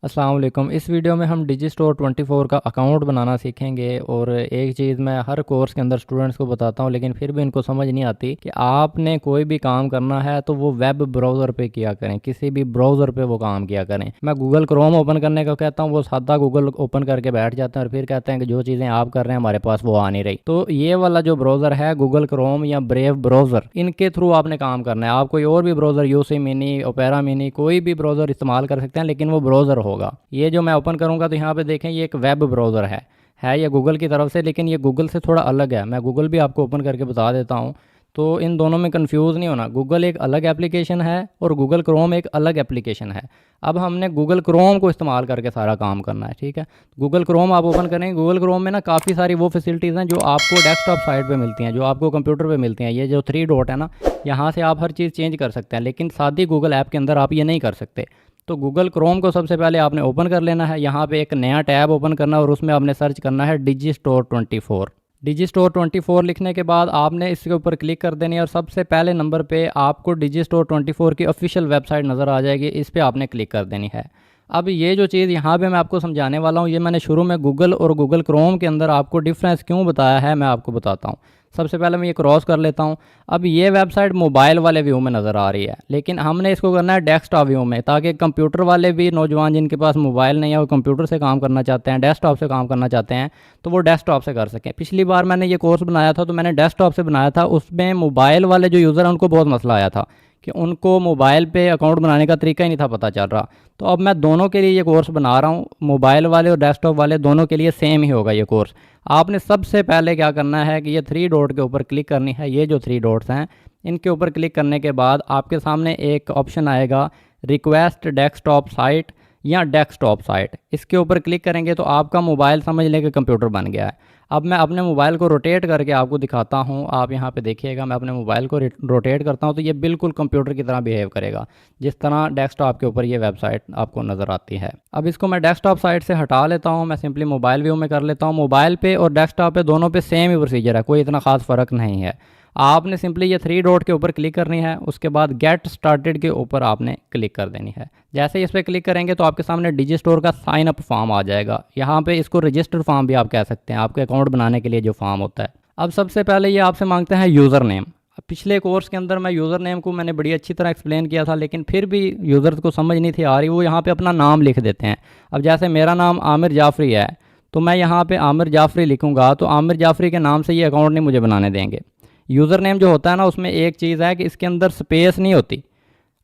अस्सलाम वालेकुम। इस वीडियो में हम डिजिस्टोर 24 का अकाउंट बनाना सीखेंगे। और एक चीज़ मैं हर कोर्स के अंदर स्टूडेंट्स को बताता हूँ, लेकिन फिर भी इनको समझ नहीं आती कि आपने कोई भी काम करना है तो वो वेब ब्राउज़र पे किया करें, किसी भी ब्राउज़र पे वो काम किया करें। मैं गूगल क्रोम ओपन करने को कहता हूँ, वो सादा गूगल ओपन करके बैठ जाते हैं और फिर कहते हैं कि जो चीज़ें आप कर रहे हैं हमारे पास वो आ नहीं रही। तो ये वाला जो ब्राउज़र है गूगल क्रोम या ब्रेव ब्राउज़र, इनके थ्रू आपने काम करना है। आप कोई और भी browser UC mini, opera mini, कोई भी ब्राउज़र इस्तेमाल कर सकते हैं, लेकिन वो ब्राउज़र होगा। ये जो मैं ओपन करूंगा तो यहाँ पे देखें, ये एक वेब ब्राउज़र है ये गूगल की तरफ से, लेकिन ये गूगल से थोड़ा अलग है। मैं गूगल भी आपको ओपन करके बता देता हूँ, तो इन दोनों में कंफ्यूज नहीं होना। गूगल एक अलग एप्लीकेशन है और गूगल क्रोम एक अलग एप्लीकेशन है। अब हमने गूगल क्रोम को इस्तेमाल करके सारा काम करना है, ठीक है। गूगल क्रोम आप ओपन करेंगे। गूगल क्रोम में ना काफ़ी सारी वो फैसिलिटीज़ हैं जो आपको डेस्कटॉप साइट पे मिलती हैं, जो आपको कंप्यूटर पे मिलती हैं। ये जो 3 डॉट है ना, यहाँ से आप हर चीज़ चेंज कर सकते हैं, लेकिन सादी गूगल ऐप के अंदर आप ये नहीं कर सकते। तो गूगल क्रोम को सबसे पहले आपने ओपन कर लेना है। यहाँ पे एक नया टैब ओपन करना है और उसमें आपने सर्च करना है डिजिस्टोर 24। डिजिस्टोर 24 लिखने के बाद आपने इसके ऊपर क्लिक कर देनी है और सबसे पहले नंबर पे आपको डिजिस्टोर 24 की ऑफिशियल वेबसाइट नज़र आ जाएगी, इस पर आपने क्लिक कर देनी है। अब ये जो चीज़ यहाँ पे मैं आपको समझाने वाला हूँ, ये मैंने शुरू में गूगल और गूगल क्रोम के अंदर आपको डिफरेंस क्यों बताया है, मैं आपको बताता हूँ। सबसे पहले मैं ये क्रॉस कर लेता हूँ। अब ये वेबसाइट मोबाइल वाले व्यू में नज़र आ रही है, लेकिन हमने इसको करना है डेस्कटॉप व्यू में, ताकि कंप्यूटर वाले भी नौजवान जिनके पास मोबाइल नहीं है, वो कंप्यूटर से काम करना चाहते हैं, डेस्कटॉप से काम करना चाहते हैं, तो वो डेस्कटॉप से कर सकें। पिछली बार मैंने ये कोर्स बनाया था तो मैंने डेस्कटॉप से बनाया था, उसमें मोबाइल वाले जो यूज़र हैं उनको बहुत मसला आया था कि उनको मोबाइल पे अकाउंट बनाने का तरीका ही नहीं था पता चल रहा। तो अब मैं दोनों के लिए ये कोर्स बना रहा हूँ, मोबाइल वाले और डेस्कटॉप वाले दोनों के लिए सेम ही होगा ये कोर्स। आपने सबसे पहले क्या करना है कि ये 3 डॉट के ऊपर क्लिक करनी है। ये जो 3 डॉट्स हैं इनके ऊपर क्लिक करने के बाद आपके सामने एक ऑप्शन आएगा रिक्वेस्ट डेस्कटॉप साइट या डेस्कटॉप साइट। इसके ऊपर क्लिक करेंगे तो आपका मोबाइल समझ लें कि कंप्यूटर बन गया है। अब मैं अपने मोबाइल को रोटेट करके आपको दिखाता हूँ। आप यहाँ पे देखिएगा, मैं अपने मोबाइल को रोटेट करता हूँ तो ये बिल्कुल कंप्यूटर की तरह बिहेव करेगा, जिस तरह डेस्कटॉप के ऊपर ये वेबसाइट आपको नज़र आती है। अब इसको मैं डेस्कटॉप साइट से हटा लेता हूँ, मैं सिंपली मोबाइल व्यू में कर लेता हूँ। मोबाइल पे और डेस्कटॉप पे दोनों पे सेम ही प्रोसीजर है, कोई इतना ख़ास फ़र्क नहीं है। आपने सिंपली ये 3 डॉट के ऊपर क्लिक करनी है, उसके बाद गेट स्टार्टेड के ऊपर आपने क्लिक कर देनी है। जैसे ही इस पर क्लिक करेंगे तो आपके सामने डिजिस्टोर का साइन अप फॉर्म आ जाएगा। यहाँ पे इसको रजिस्टर फॉर्म भी आप कह सकते हैं, आपके अकाउंट बनाने के लिए जो फॉर्म होता है। अब सबसे पहले ये आपसे मांगते हैं यूज़र नेम। पिछले कोर्स के अंदर मैं यूज़र नेम को मैंने बड़ी अच्छी तरह एक्सप्लेन किया था, लेकिन फिर भी यूज़र को समझ नहीं थी आ रही, वो यहाँ पे अपना नाम लिख देते हैं। अब जैसे मेरा नाम आमिर जाफरी है, तो मैं यहाँ पे आमिर जाफरी लिखूँगा तो आमिर जाफरी के नाम से ये अकाउंट नहीं मुझे बनाने देंगे। यूज़र नेम जो होता है ना, उसमें एक चीज़ है कि इसके अंदर स्पेस नहीं होती।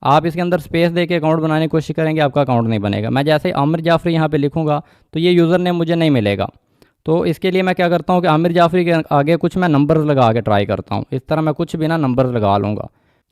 आप इसके अंदर स्पेस दे के अकाउंट बनाने की कोशिश करेंगे, आपका अकाउंट नहीं बनेगा। मैं जैसे आमिर जाफरी यहाँ पे लिखूँगा तो ये यूज़र नेम मुझे नहीं मिलेगा। तो इसके लिए मैं क्या करता हूँ कि आमिर जाफरी के आगे कुछ मैं नंबर्स लगा के ट्राई करता हूँ। इस तरह मैं कुछ भी ना नंबर्स लगा लूँगा,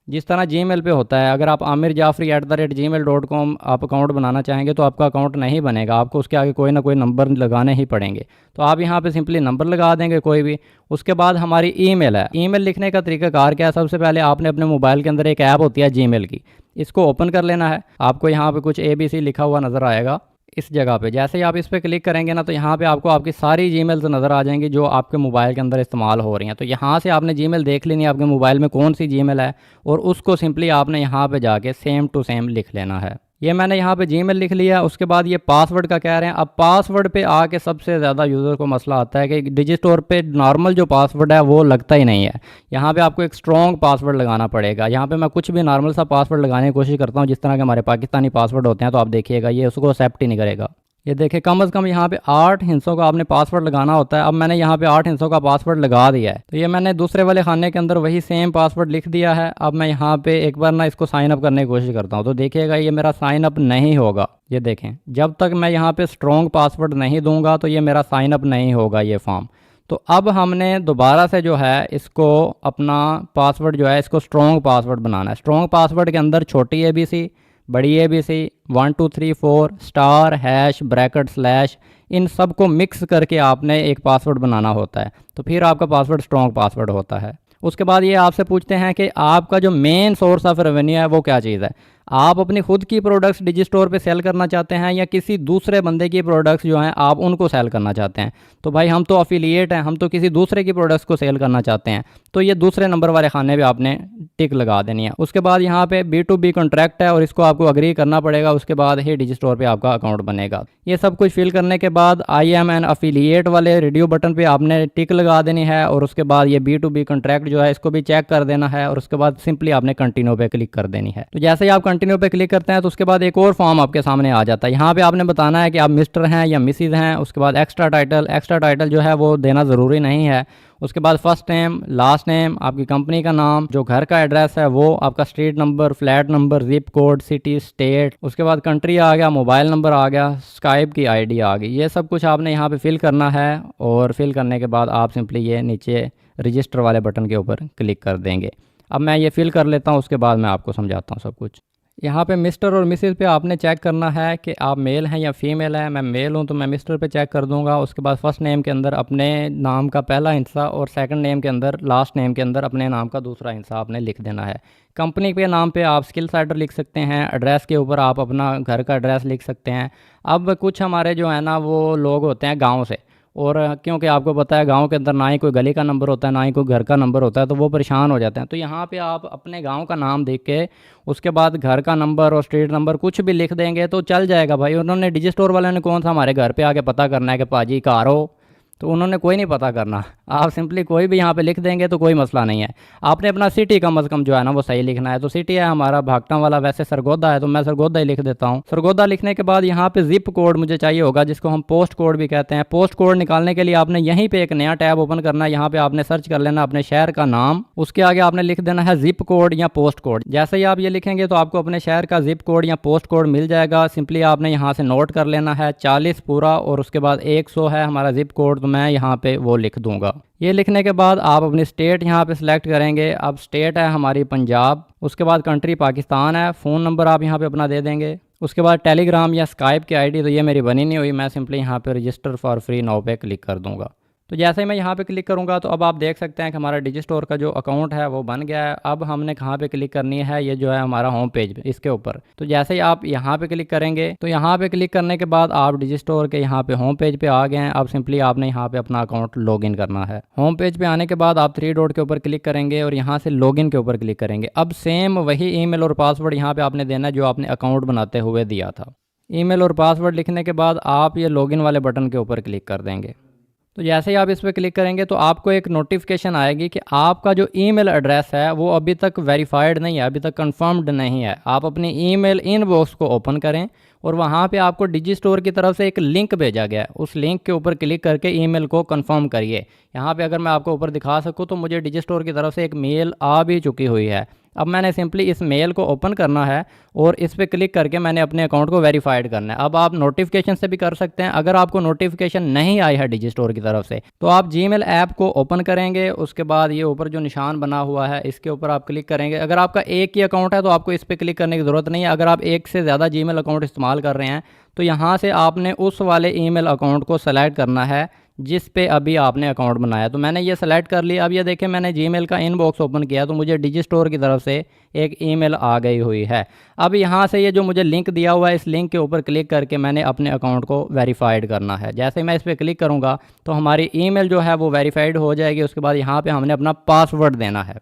जिस तरह जीमेल पे होता है। अगर आप आमिर जाफरी @gmail.com आप अकाउंट बनाना चाहेंगे तो आपका अकाउंट नहीं बनेगा, आपको उसके आगे कोई ना कोई नंबर लगाने ही पड़ेंगे। तो आप यहाँ पे सिंपली नंबर लगा देंगे कोई भी। उसके बाद हमारी ईमेल है। ईमेल लिखने का तरीकाकार क्या है, सबसे पहले आपने अपने मोबाइल के अंदर एक ऐप होती है जीमेल की, इसको ओपन कर लेना है। आपको यहाँ पे कुछ ABC लिखा हुआ नज़र आएगा इस जगह पे। जैसे ही आप इस पर क्लिक करेंगे ना, तो यहाँ पे आपको आपकी सारी जीमेल्स नज़र आ जाएंगी जो आपके मोबाइल के अंदर इस्तेमाल हो रही हैं। तो यहाँ से आपने जीमेल देख लेनी है आपके मोबाइल में कौन सी जीमेल है, और उसको सिंपली आपने यहाँ पे जाके सेम टू सेम लिख लेना है। ये मैंने यहाँ पे जीमेल लिख लिया। उसके बाद ये पासवर्ड का कह रहे हैं। अब पासवर्ड पे आके सबसे ज़्यादा यूज़र को मसला आता है कि डिजिस्टोर पे नॉर्मल जो पासवर्ड है वो लगता ही नहीं है। यहाँ पे आपको एक स्ट्रॉन्ग पासवर्ड लगाना पड़ेगा। यहाँ पे मैं कुछ भी नॉर्मल सा पासवर्ड लगाने की कोशिश करता हूँ, जिस तरह के हमारे पाकिस्तानी पासवर्ड होते हैं, तो आप देखिएगा ये उसको एक्सेप्ट ही नहीं करेगा। ये देखें, कम से कम यहाँ पे 8 हिस्सों का आपने पासवर्ड लगाना होता है। अब मैंने यहाँ पे 8 हिस्सों का पासवर्ड लगा दिया है। तो ये मैंने दूसरे वाले खाने के अंदर वही सेम पासवर्ड लिख दिया है। अब मैं यहाँ पे एक बार ना इसको साइन अप करने की कोशिश करता हूँ, तो देखिएगा ये मेरा साइन अप नहीं होगा। ये देखें, जब तक मैं यहाँ पे स्ट्रॉन्ग पासवर्ड नहीं दूंगा तो ये मेरा साइन अप नहीं होगा ये फॉर्म। तो अब हमने दोबारा से जो है इसको अपना पासवर्ड जो है इसको स्ट्रॉन्ग पासवर्ड बनाना है। स्ट्रॉन्ग पासवर्ड के अंदर छोटी ABC, बड़ी ABC, 1 2 3 4 star hash bracket slash, इन सब को मिक्स करके आपने एक पासवर्ड बनाना होता है। तो फिर आपका पासवर्ड स्ट्रॉन्ग पासवर्ड होता है। उसके बाद ये आपसे पूछते हैं कि आपका जो मेन सोर्स ऑफ रेवेन्यू है वो क्या चीज़ है। आप अपनी खुद की प्रोडक्ट्स डिजी स्टोर पे सेल करना चाहते हैं या किसी दूसरे बंदे की प्रोडक्ट्स जो हैं आप उनको सेल करना चाहते हैं। तो भाई हम तो अफिलिएट हैं, हम तो किसी दूसरे की प्रोडक्ट्स को सेल करना चाहते हैं, तो ये दूसरे नंबर वाले खाने पे आपने टिक लगा देनी है। उसके बाद यहाँ पे B2B कॉन्ट्रैक्ट है और इसको आपको अग्री करना पड़ेगा, उसके बाद ही डिजी स्टोर पे आपका अकाउंट बनेगा। ये सब कुछ फिल करने के बाद आई एम एन अफिलिएट वाले रेडियो बटन पे आपने टिक लगा देनी है और उसके बाद ये B2B कॉन्ट्रैक्ट जो है इसको भी चेक कर देना है और उसके बाद सिंपली आपने कंटिन्यू पे क्लिक कर देनी है। तो जैसे ही आप कंटिन्यू पे क्लिक करते हैं तो उसके बाद एक और फॉर्म आपके सामने आ जाता है। यहाँ पे आपने बताना है कि आप मिस्टर हैं या मिसिज हैं। उसके बाद एक्स्ट्रा टाइटल जो है वो देना ज़रूरी नहीं है। उसके बाद फर्स्ट नेम, लास्ट नेम, आपकी कंपनी का नाम, जो घर का एड्रेस है वो, आपका street number, flat number, zip code, city, state, उसके बाद कंट्री आ गया, मोबाइल नंबर आ गया, स्काइप की आईडी आ गई। ये सब कुछ आपने यहाँ पे फिल करना है और फिल करने के बाद आप सिंपली ये नीचे रजिस्टर वाले बटन के ऊपर क्लिक कर देंगे। अब मैं ये फिल कर लेता हूँ, उसके बाद मैं आपको समझाता हूँ सब कुछ। यहाँ पे मिस्टर और मिसेज़ पे आपने चेक करना है कि आप मेल हैं या फीमेल हैं। मैं मेल हूँ तो मैं मिस्टर पे चेक कर दूँगा। उसके बाद फर्स्ट नेम के अंदर अपने नाम का पहला हिस्सा और सेकंड नेम के अंदर, लास्ट नेम के अंदर अपने नाम का दूसरा हिस्सा आपने लिख देना है। कंपनी के नाम पे आप स्किल साइडर लिख सकते हैं। एड्रेस के ऊपर आप अपना घर का एड्रेस लिख सकते हैं। अब कुछ हमारे जो है ना वो लोग होते हैं गाँव से, और क्योंकि आपको पता है गांव के अंदर ना ही कोई गली का नंबर होता है ना ही कोई घर का नंबर होता है, तो वो परेशान हो जाते हैं। तो यहाँ पे आप अपने गांव का नाम देख के उसके बाद घर का नंबर और स्ट्रीट नंबर कुछ भी लिख देंगे तो चल जाएगा भाई। उन्होंने डिजी स्टोर वाले ने कौन सा हमारे घर पे आके पता करना है कि पाजी कार हो, तो उन्होंने कोई नहीं पता करना। आप सिंपली कोई भी यहाँ पे लिख देंगे तो कोई मसला नहीं है। आपने अपना सिटी कम अज़ कम जो है ना वो सही लिखना है। तो सिटी है हमारा भागटा वाला, वैसे सरगोदा है तो मैं सरगोदा ही लिख देता हूँ। सरगोदा लिखने के बाद यहाँ पे जिप कोड मुझे चाहिए होगा, जिसको हम पोस्ट कोड भी कहते हैं। पोस्ट कोड निकालने के लिए आपने यहीं पर एक नया टैब ओपन करना है। यहाँ पे आपने सर्च कर लेना अपने शहर का नाम, उसके आगे आपने लिख देना है जिप कोड या पोस्ट कोड। जैसे ही आप ये लिखेंगे तो आपको अपने शहर का जिप कोड या पोस्ट कोड मिल जाएगा। सिंपली आपने यहाँ से नोट कर लेना है 40 पूरा और उसके बाद 100 है हमारा जिप कोड, तो मैं यहाँ पे वो लिख दूंगा। ये लिखने के बाद आप अपनी स्टेट यहाँ पे सिलेक्ट करेंगे। अब स्टेट है हमारी पंजाब, उसके बाद कंट्री पाकिस्तान है, फ़ोन नंबर आप यहाँ पे अपना दे देंगे। उसके बाद टेलीग्राम या स्काइप की आईडी, तो ये मेरी बनी नहीं हुई, मैं सिंपली यहाँ पे रजिस्टर फॉर फ्री नाउ पे क्लिक कर दूंगा। तो जैसे ही मैं यहाँ पे क्लिक करूँगा तो अब आप देख सकते हैं कि हमारा डिजी स्टोर का जो अकाउंट है वो बन गया है। अब हमने कहाँ पे क्लिक करनी है, ये जो है हमारा होम पेज इसके ऊपर। तो जैसे ही आप यहाँ पे क्लिक करेंगे तो यहाँ पे क्लिक करने के बाद आप डिजी स्टोर के यहाँ पे होम पेज पे आ गए हैं। अब सिंपली आपने यहाँ पे अपना अकाउंट लॉगिन करना है। होम पेज पे आने के बाद आप 3 डॉट के ऊपर क्लिक करेंगे और यहाँ से लॉगिन के ऊपर क्लिक करेंगे। अब सेम वही ईमेल और पासवर्ड यहाँ पे आपने देना है जो आपने अकाउंट बनाते हुए दिया था। ईमेल और पासवर्ड लिखने के बाद आप ये लॉगिन वाले बटन के ऊपर क्लिक कर देंगे। तो जैसे ही आप इस पर क्लिक करेंगे तो आपको एक नोटिफिकेशन आएगी कि आपका जो ईमेल एड्रेस है वो अभी तक वेरीफाइड नहीं है, अभी तक कंफर्म्ड नहीं है। आप अपनी ईमेल इनबॉक्स को ओपन करें और वहाँ पे आपको डिजी स्टोर की तरफ से एक लिंक भेजा गया है, उस लिंक के ऊपर क्लिक करके ईमेल को कंफर्म करिए। यहाँ पे अगर मैं आपको ऊपर दिखा सकूँ तो मुझे डिजी स्टोर की तरफ से एक मेल आ भी चुकी हुई है। अब मैंने सिंपली इस मेल को ओपन करना है और इस पर क्लिक करके मैंने अपने अकाउंट को वेरीफाइड करना है। अब आप नोटिफिकेशन से भी कर सकते हैं। अगर आपको नोटिफिकेशन नहीं आई है डिजी स्टोर की तरफ से तो आप जीमेल ऐप को ओपन करेंगे। उसके बाद ये ऊपर जो निशान बना हुआ है इसके ऊपर आप क्लिक करेंगे। अगर आपका एक ही अकाउंट है तो आपको इस पर क्लिक करने की ज़रूरत नहीं है। अगर आप एक से ज़्यादा जीमेल अकाउंट इस्तेमाल कर रहे हैं तो यहाँ से आपने उस वाले ईमेल अकाउंट को सेलेक्ट करना है जिस पे अभी आपने अकाउंट बनाया। तो मैंने ये सेलेक्ट कर लिया। अब ये देखें मैंने जीमेल का इनबॉक्स ओपन किया तो मुझे डिजी स्टोर की तरफ से एक ईमेल आ गई हुई है। अब यहाँ से ये जो मुझे लिंक दिया हुआ है इस लिंक के ऊपर क्लिक करके मैंने अपने अकाउंट को वेरीफाइड करना है। जैसे मैं इस पर क्लिक करूँगा तो हमारी ईमेल जो है वो वेरीफाइड हो जाएगी। उसके बाद यहाँ पर हमने अपना पासवर्ड देना है।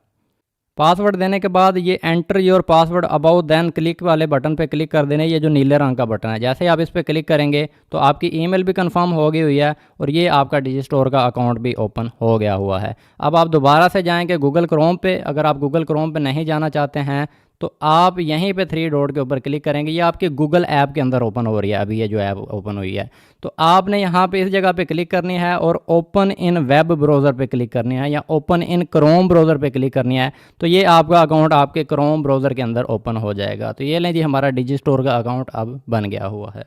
पासवर्ड देने के बाद ये enter your password about then click वाले बटन पे क्लिक कर देने, ये जो नीले रंग का बटन है। जैसे ही आप इस पर क्लिक करेंगे तो आपकी ईमेल भी कंफर्म हो गई हुई है और ये आपका डिजी स्टोर का अकाउंट भी ओपन हो गया हुआ है। अब आप दोबारा से जाएंगे गूगल क्रोम पे। अगर आप गूगल क्रोम पे नहीं जाना चाहते हैं तो आप यहीं पे 3 डॉट के ऊपर क्लिक करेंगे। ये आपके गूगल ऐप के अंदर ओपन हो रही है, अभी ये जो ऐप ओपन हुई है। तो आपने यहाँ पे इस जगह पे क्लिक करनी है और ओपन इन वेब ब्राउज़र पे क्लिक करनी है या ओपन इन क्रोम ब्राउज़र पे क्लिक करनी है। तो ये आपका अकाउंट आपके क्रोम ब्राउज़र के अंदर ओपन हो जाएगा। तो ये लें जी, हमारा डिजी स्टोर का अकाउंट अब बन गया हुआ है।